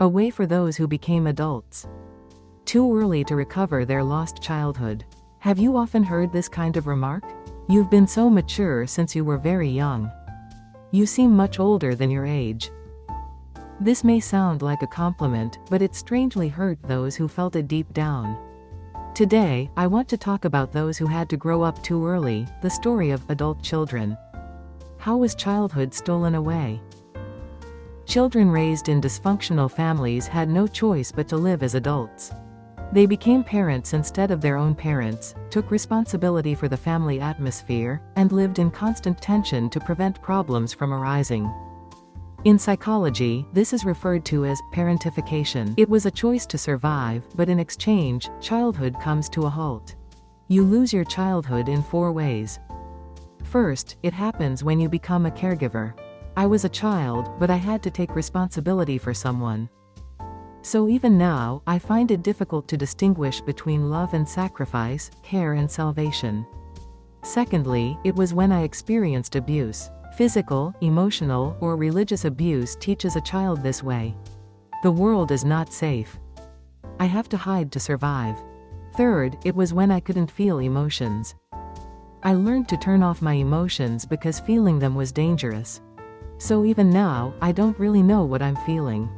A way for those who became adults. Too early to recover their lost childhood. Have you often heard this kind of remark? You've been so mature since you were very young. You seem much older than your age. This may sound like a compliment, but it strangely hurt those who felt it deep down. Today, I want to talk about those who had to grow up too early, the story of adult children. How was childhood stolen away? Children raised in dysfunctional families had no choice but to live as adults. They became parents instead of their own parents, took responsibility for the family atmosphere, and lived in constant tension to prevent problems from arising. In psychology, this is referred to as parentification. It was a choice to survive, but in exchange, childhood comes to a halt. You lose your childhood in 4 ways. First, it happens when you become a caregiver. I was a child, but I had to take responsibility for someone. So even now, I find it difficult to distinguish between love and sacrifice, care and salvation. Secondly, it was when I experienced abuse. Physical, emotional, or religious abuse teaches a child this way. The world is not safe. I have to hide to survive. Third, it was when I couldn't feel emotions. I learned to turn off my emotions because feeling them was dangerous. So even now, I don't really know what I'm feeling.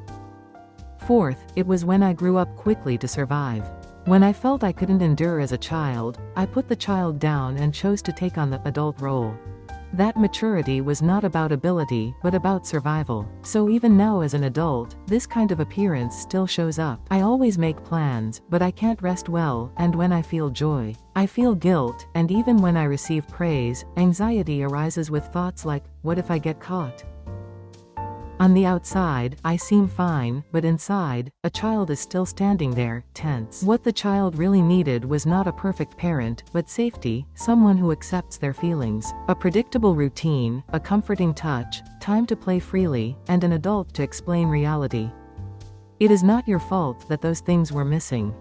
Fourth, it was when I grew up quickly to survive. When I felt I couldn't endure as a child, I put the child down and chose to take on the adult role. That maturity was not about ability, but about survival. So even now as an adult, this kind of appearance still shows up. I always make plans, but I can't rest well, and when I feel joy, I feel guilt, and even when I receive praise, anxiety arises with thoughts like, what if I get caught? On the outside, I seem fine, but inside, a child is still standing there, tense. What the child really needed was not a perfect parent, but safety, someone who accepts their feelings, a predictable routine, a comforting touch, time to play freely, and an adult to explain reality. It is not your fault that those things were missing.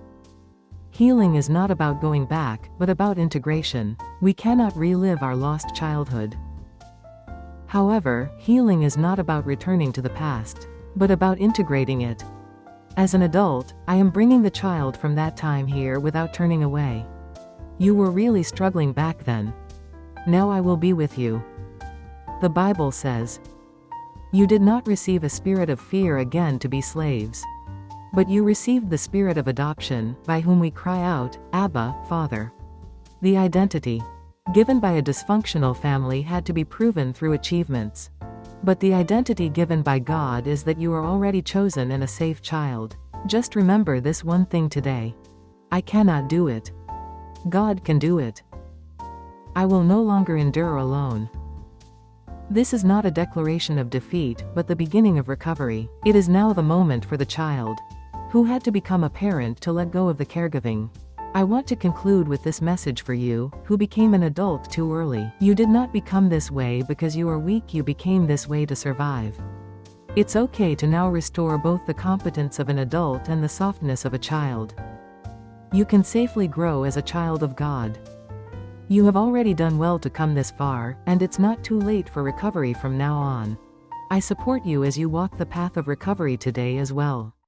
Healing is not about going back, but about integration. We cannot relive our lost childhood. However, healing is not about returning to the past, but about integrating it. As an adult, I am bringing the child from that time here without turning away. You were really struggling back then. Now I will be with you. The Bible says, "You did not receive a spirit of fear again to be slaves, but you received the spirit of adoption, by whom we cry out, Abba, Father." The identity given by a dysfunctional family had to be proven through achievements. But the identity given by God is that you are already chosen and a safe child. Just remember this one thing today. I cannot do it. God can do it. I will no longer endure alone. This is not a declaration of defeat, but the beginning of recovery. It is now the moment for the child who had to become a parent to let go of the caregiving. I want to conclude with this message for you, who became an adult too early. You did not become this way because you are weak, you became this way to survive. It's okay to now restore both the competence of an adult and the softness of a child. You can safely grow as a child of God. You have already done well to come this far, and it's not too late for recovery from now on. I support you as you walk the path of recovery today as well.